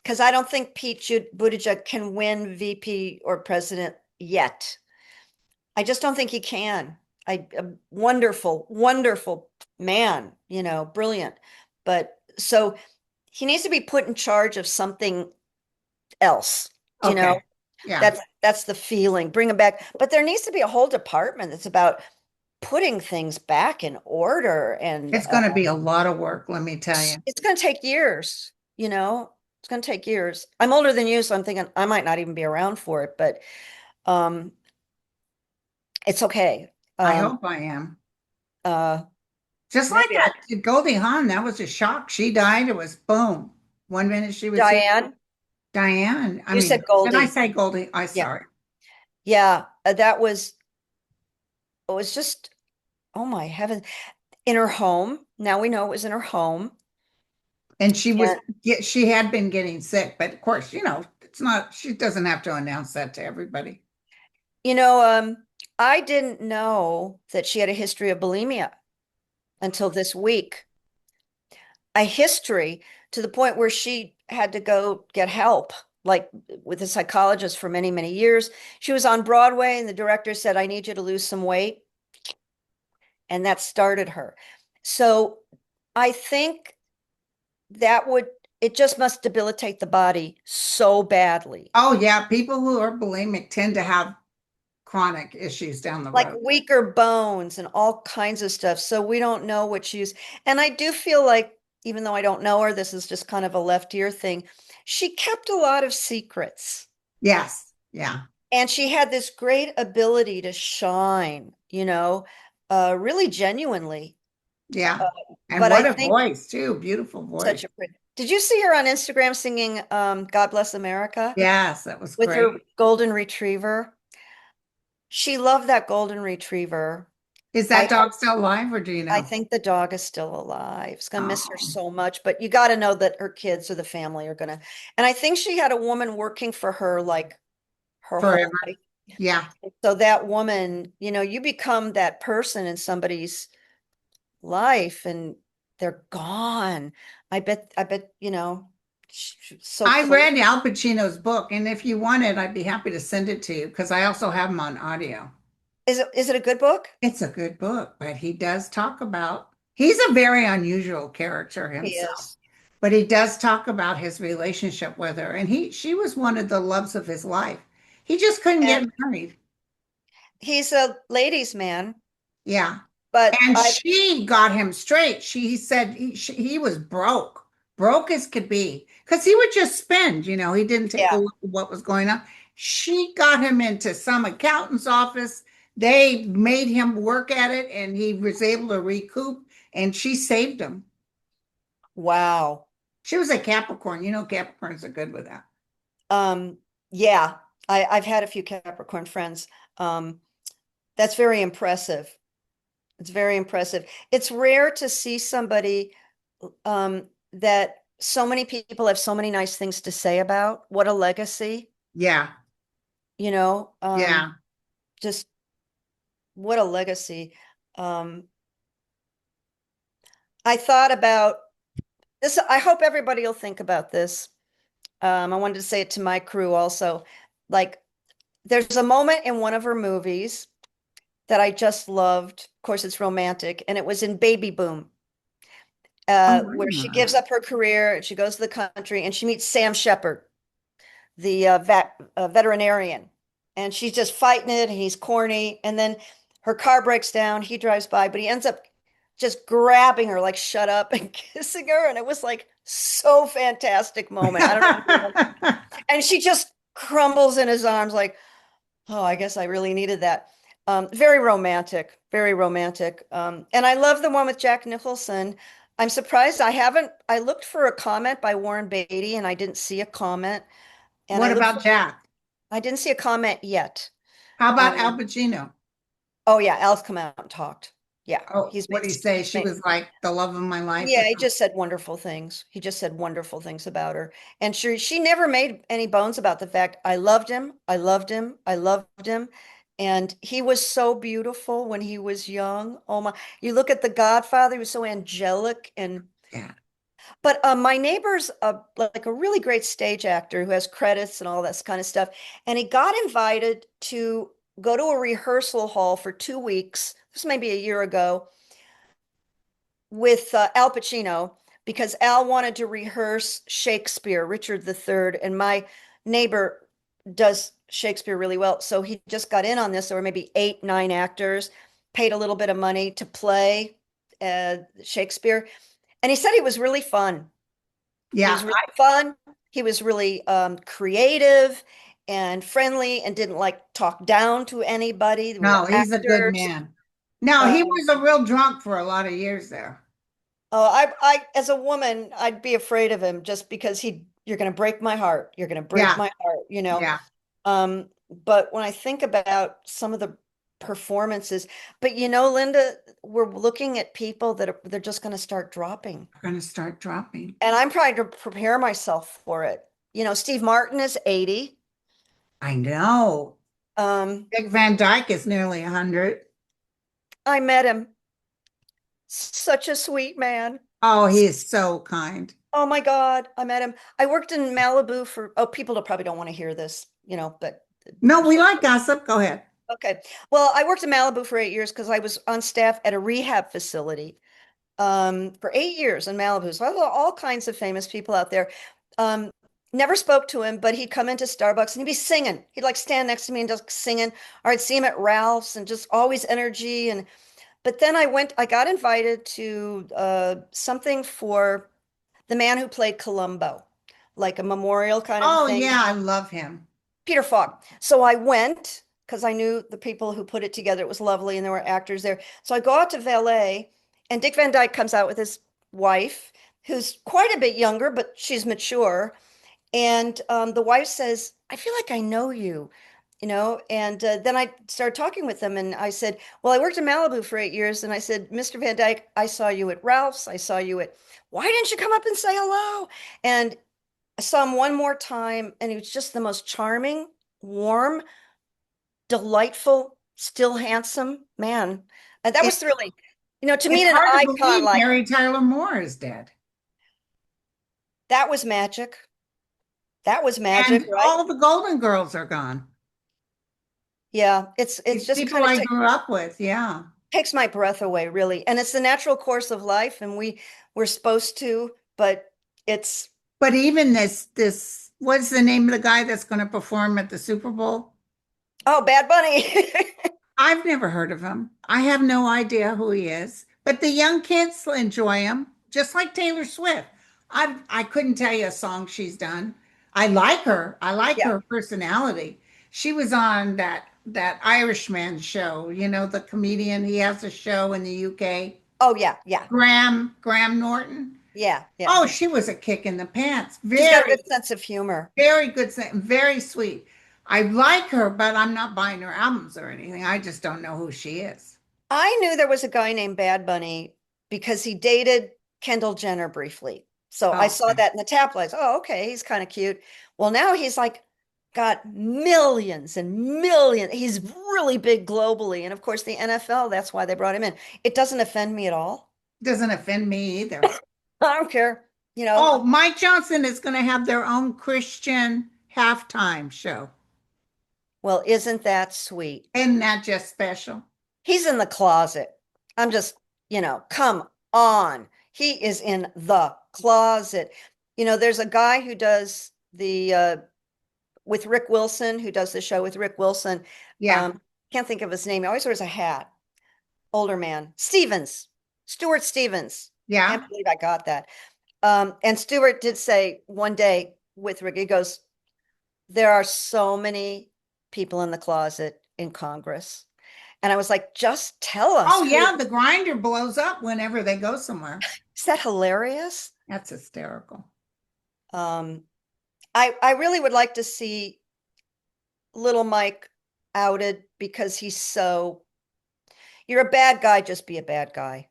because I don't think Pete Buttigieg can win VP or president yet. I just don't think he can. A wonderful, wonderful man, brilliant. But so he needs to be put in charge of something else. Do you know? Okay. Yeah. That's the feeling. Bring him back. But there needs to be a whole department that's about putting things back in order. And It's going to be a lot of work, let me tell you. it's going to take years, It's going to take years. I'm older than you, so I'm thinking I might not even be around for it, but um, it's okay. I Um, hope I am. uh, Just like maybe that Goldie Hawn, that was a shock. She died. It was boom. One minute she was here. Diane, Diane. I you mean, said did I Goldie. say Goldie? I Yeah. sorry. Yeah. That was, it was just, oh my heaven. In her home. Now we know it was in her home. And she was And, she had been getting sick, but of course, it's not, she doesn't have to announce that to everybody. you know, um, I didn't know that she had a history of bulimia until this week. A history to the point where she had to go get help, like with a psychologist for many, many years. She was on Broadway, and the director said, I need you to lose some weight. And that started her. So I think it just must debilitate the body so badly. Oh yeah, people who are bulimic tend to have chronic issues down the Like road. weaker bones and all kinds of stuff. So we don't know what she's, and I do feel like, even though I don't know her, this is just kind of a left ear thing. She kept a lot of secrets Yes. Yeah. and she had this great ability to shine, really genuinely. Yeah. Uh, And but I what a think voice too. Beautiful voice. such a pretty, did you see her on Instagram singing God Bless America Yes, that was with her great. golden retriever? She loved that golden retriever. Is that I dog still alive or do you I know? think the dog is still alive. It's gonna miss her Oh, so much, but you got to know that her kids or the family are gonna. And I think she had a woman working for her like her whole forever. life. Yeah. So that woman, you become that person in somebody's life and they're gone. I bet, so I close. read Al Pacino's book, and if you want it, I'd be happy to send it to you because I also have him on audio. Is it a good book? It's a good book, but he does talk about, he's a very unusual character He himself, is. but he does talk about his relationship with her, and she was one of the loves of his life. He just couldn't get And married. he's a ladies' man, Yeah. but And she got him straight. She said he was broke as could be, because he would just spend, he didn't take a yeah. look at what was going on. She got him into some accountant's office. They made him work at it, and he was able to recoup, and she saved him. Wow. She was a Capricorn. Capricorns are good with that. Um, yeah, I've had a few Capricorn friends. Um, that's very impressive. It's very impressive. It's rare to see somebody that so many people have so many nice things to say about. What a legacy, Yeah. you know, um, Yeah. just what a legacy. Um, I thought about this. I hope everybody will think about this. I wanted to say it to my crew also. Like, there's a moment in one of her movies that I just loved. Of course, it's romantic, and it was in Baby Boom, Oh, where she wow. gives up her career and she goes to the country and she meets Sam Shepard, the veterinarian, and she's just fighting it. And he's corny, and then her car breaks down. He drives by, but he ends up just grabbing her, like "shut up" and kissing her, and it was like so fantastic moment. I don't know if you remember. And she just crumbles in his arms, like, oh, I guess I really needed that. Very romantic, very romantic. And I love the one with Jack Nicholson. I'm surprised I looked for a comment by Warren Beatty and I didn't see a comment. And What about Jack? I didn't see a comment yet. How about Al Um, Pacino? oh yeah, Al's come out and talked. Yeah, Oh, what do you say? he's She made, was like the love of my life or yeah, he something. just said wonderful things. He just said wonderful things about her. And she never made any bones about the fact I loved him. I loved him. I loved him. And he was so beautiful when he was young. Oh my, you look at The Godfather, he was so angelic and Yeah. But my neighbor's like a really great stage actor who has credits and all this kind of stuff. And he got invited to go to a rehearsal hall for 2 weeks. This maybe a year ago with Al Pacino because Al wanted to rehearse Shakespeare, Richard III, and my neighbor does Shakespeare really well. So he just got in on this. There were maybe 8, 9 actors, paid a little bit of money to play Shakespeare. And he said he was really fun. He Yeah, was really fun. He was really creative and friendly and didn't like talk down to anybody. They were no, he's a good actors. man. No, he Um, was a real drunk for a lot of years there. Oh, as a woman, I'd be afraid of him just because you're going to break my heart. You're going to break Yeah, my heart, you know. yeah, But when I think about some of the performances, but Linda, we're looking at people they're just going to start dropping. we're going to start dropping. And I'm trying to prepare myself for it. Steve Martin is 80. I know. Um, Dick Van Dyke is nearly 100. I met him. Such a sweet man. Oh, he is so kind. Oh my God, I met him. I worked in Malibu people probably don't want to hear this, but No, we like gossip. Go ahead. okay. Well, I worked in Malibu for 8 years because I was on staff at a rehab facility for 8 years in Malibu. So I had all kinds of famous people out there. Um, Never spoke to him, but he'd come into Starbucks and he'd be singing. He'd like stand next to me and just singing, or I'd see him at Ralph's and just always energy. But then I got invited to something for the man who played Columbo, like a memorial kind of a Oh, thing. yeah, I love him. Peter Falk. So I went because I knew the people who put it together. It was lovely and there were actors there. So I go out to valet and Dick Van Dyke comes out with his wife, who's quite a bit younger, but she's mature. And the wife says, I feel like I know you, and then I started talking with them and I said, well, I worked in Malibu for 8 years. And I said, Mr. Van Dyke, I saw you at Ralph's. I saw you why didn't you come up and say hello? And I saw him one more time and he was just the most charming, warm, delightful, still handsome man. And that It, was thrilling. To it's meet an hard to icon believe like Mary Tyler Moore is dead. that was magic. That was And magic, right? all the Golden Girls are gone. Yeah, it's These just people kind of I grew up with. Yeah. takes my breath away, really. And it's the natural course of life, and we're supposed to, but it's But even what's the name of the guy that's going to perform at the Super Bowl? oh, Bad Bunny. I've never heard of him. I have no idea who he is, but the young kids enjoy him, just like Taylor Swift. I couldn't tell you a song she's done. I like her. I like Yeah. her personality. She was on that Irishman show, the comedian. He has a show in the UK. Oh, yeah, yeah, Graham Norton. yeah, yeah. Oh, she was a kick in the pants. She's got a Very, good sense of humor. very good, very sweet. I like her, but I'm not buying her albums or anything. I just don't know who she is. I knew there was a guy named Bad Bunny because he dated Kendall Jenner briefly. So I Oh, saw that in the tabloids. Oh, okay, he's kind of cute. Well, now he's like got millions and millions. He's really big globally. And of course, the NFL, that's why they brought him in. It doesn't offend me at all. doesn't offend me either. I don't care. Oh, Mike Johnson is going to have their own Christian halftime show. Well, isn't that sweet? Isn't that just special? He's in the closet. I'm just, come on. He is in the closet. There's a guy who does with Rick Wilson, who does the show with Rick Wilson. Yeah. Can't think of his name. He always wears a hat. Older man. Stuart Stevens. Yeah. Can't believe I got that. And Stuart did say one day with Rick, he goes, there are so many people in the closet in Congress. And I was like, just tell us Oh, who. yeah. The grinder blows up whenever they go somewhere. Is that hilarious? That's hysterical. Um, I really would like to see little Mike outed because you're a bad guy, just be a bad guy.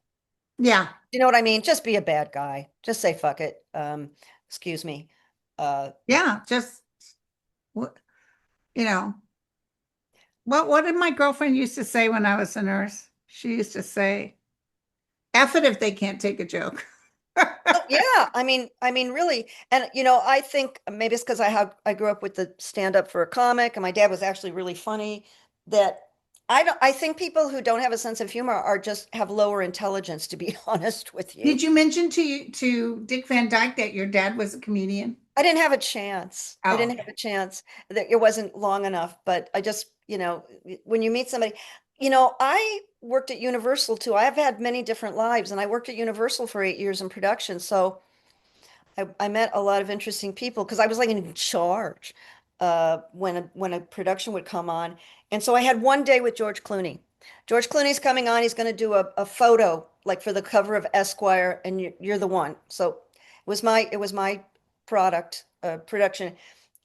Yeah. You know what I mean? Just be a bad guy. Just say fuck it. Excuse me. Yeah. Just, what, you know, what did my girlfriend used to say when I was a nurse? She used to say, F it if they can't take a joke. Oh, yeah, I mean, really, and I think maybe it's because I grew up with the stand up for a comic, and my dad was actually really funny. That I think people who don't have a sense of humor are just have lower intelligence, to be honest with you. Did you mention to Dick Van Dyke that your dad was a comedian? I didn't have a chance. I Oh, didn't have a chance. That it wasn't long enough, but I just, when you meet somebody, I worked at Universal too. I've had many different lives, and I worked at Universal for 8 years in production, so. I met a lot of interesting people because I was like in charge when a production would come on. And so I had one day with George Clooney. George Clooney's coming on. He's going to do a photo like for the cover of Esquire, and you're the one. So it was my product production,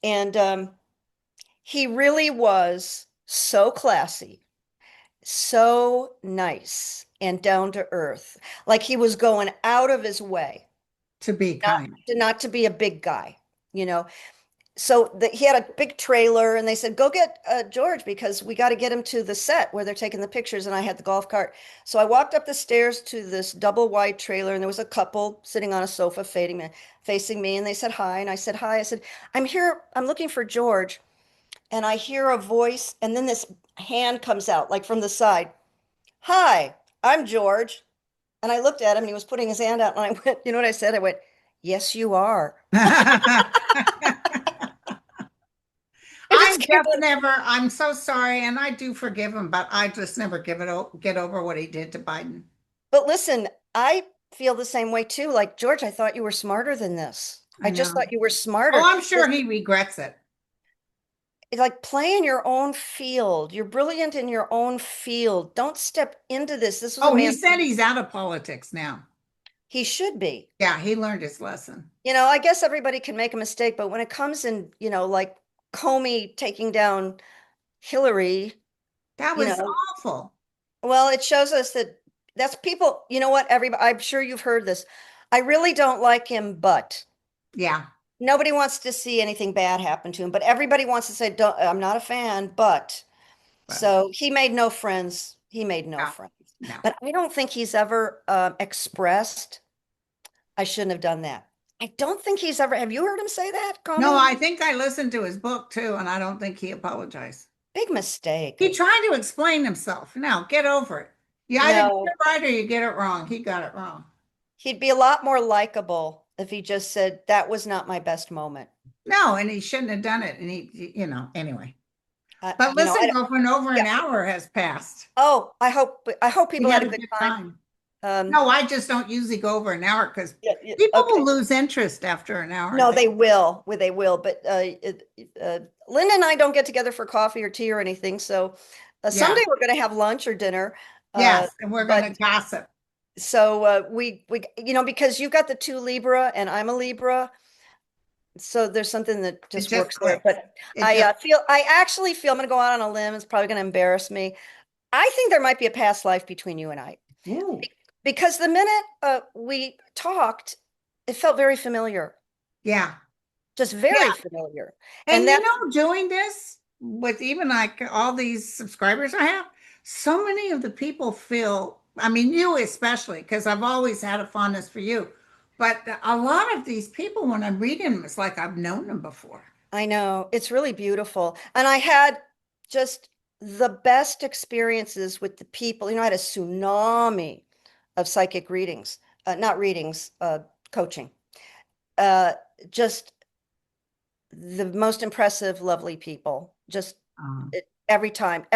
and he really was so classy, so nice, and down to earth. Like he was going out of his way to be not kind. not to be a big guy, you know. So he had a big trailer, and they said, "Go get George because we got to get him to the set where they're taking the pictures." And I had the golf cart, so I walked up the stairs to this double wide trailer, and there was a couple sitting on a sofa, facing me, and they said hi, and I said hi. I said, "I'm here. I'm looking for George," and I hear a voice, and then this hand comes out like from the side. "Hi, I'm George." And I looked at him and he was putting his hand out, and I went, you know what I said? I went, "Yes, you are." I just can't believe. I'm so sorry, and I do forgive him, but I just never get over what he did to Biden. But listen, I feel the same way too. Like, George, I thought you were smarter than this. I I just know. thought you were Oh, smarter. I'm sure he regrets it. It's like play in your own field. You're brilliant in your own field. Don't step into this. This was a Oh, he man, said he's out of politics now. he should be. Yeah, he learned his lesson. I guess everybody can make a mistake, but when it comes in, like Comey taking down Hillary, That you was know, awful. well, it shows us that that's people, you know what, everybody, I'm sure you've heard this. I really don't like him, but Yeah, nobody wants to see anything bad happen to him, but everybody wants to say, don't, I'm not a fan, but but so he made no friends. He made no yeah, friends. no. But I don't think he's ever expressed, I shouldn't have done that. I don't think he's ever, have you heard him say that, No, Comey? I think I listened to his book too, and I don't think he apologized. Big mistake. He tried to explain himself. Now, get over it. You either get No, it right or you get it wrong. He got it wrong. he'd be a lot more likable if he just said, that was not my best moment. No, and he shouldn't have done it. And anyway. But I listen, don't, girlfriend, over yeah. an hour has passed. Oh, I hope We people had had a a good good time. time. Um, No, I just don't usually go over an hour because yeah, yeah, people will okay. lose interest after an hour, I No, think. they will. Well, they will. But Linda and I don't get together for coffee or tea or anything. So someday Yeah. we're going to have lunch or dinner. Uh, Yes. And we're going to but gossip. so we because you got the two Libra and I'm a Libra, so there's something that It just just works there. clicks. But It just, I actually feel I'm going to go out on a limb. It's probably going to embarrass me. I think there might be a past life between you and I. ooh, Because the minute we talked, it felt very familiar, yeah. just Yeah. very familiar. And And that, doing this with even like all these subscribers I have, so many of the people feel, I mean, you especially, because I've always had a fondness for you. But a lot of these people, when I'm reading them, it's like I've known them before. I know, it's really beautiful. And I had just the best experiences with the people. I had a tsunami of psychic readings, not readings, coaching. Uh, just the most impressive, lovely people. Just Um, every time,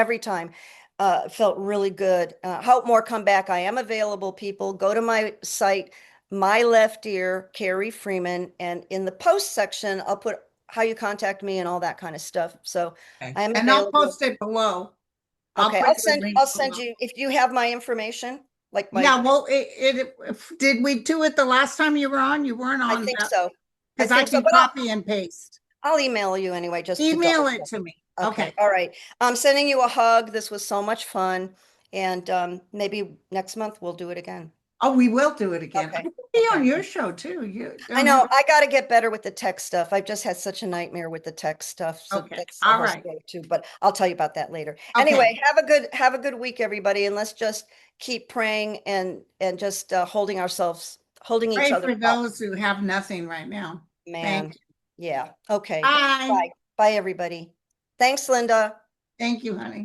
felt really good. Hope more come back. I am available, people. Go to my site, My Left Ear, Carrie Freeman, and in the post section, I'll put how you contact me and all that kind of stuff. So okay. I am And I'll available. post it below. I'll Okay, put the link I'll send below. you if you have my information, like my, Yeah, well, did we do it the last time you were on? You weren't I on think that so. I because I think so, can but copy and paste. I'll email you anyway, just to Email double it check. to me. Okay, Okay. all right. I'm sending you a hug. This was so much fun. And maybe next month we'll do it again. Oh, we will do it again. I Okay, can be on okay. your show too. You I don't have. know I got to get better with the tech stuff. I've just had such a nightmare with the tech stuff. So Okay. that's a All whole right. story too, but I'll tell you about that later. Okay. Anyway, have a good week, everybody. And let's just keep praying and just holding ourselves holding each Pray other for up, those who have nothing right now. man. Thank you. Yeah. Okay. Bye. Bye. Bye, everybody. Thanks, Linda. Thank you, honey.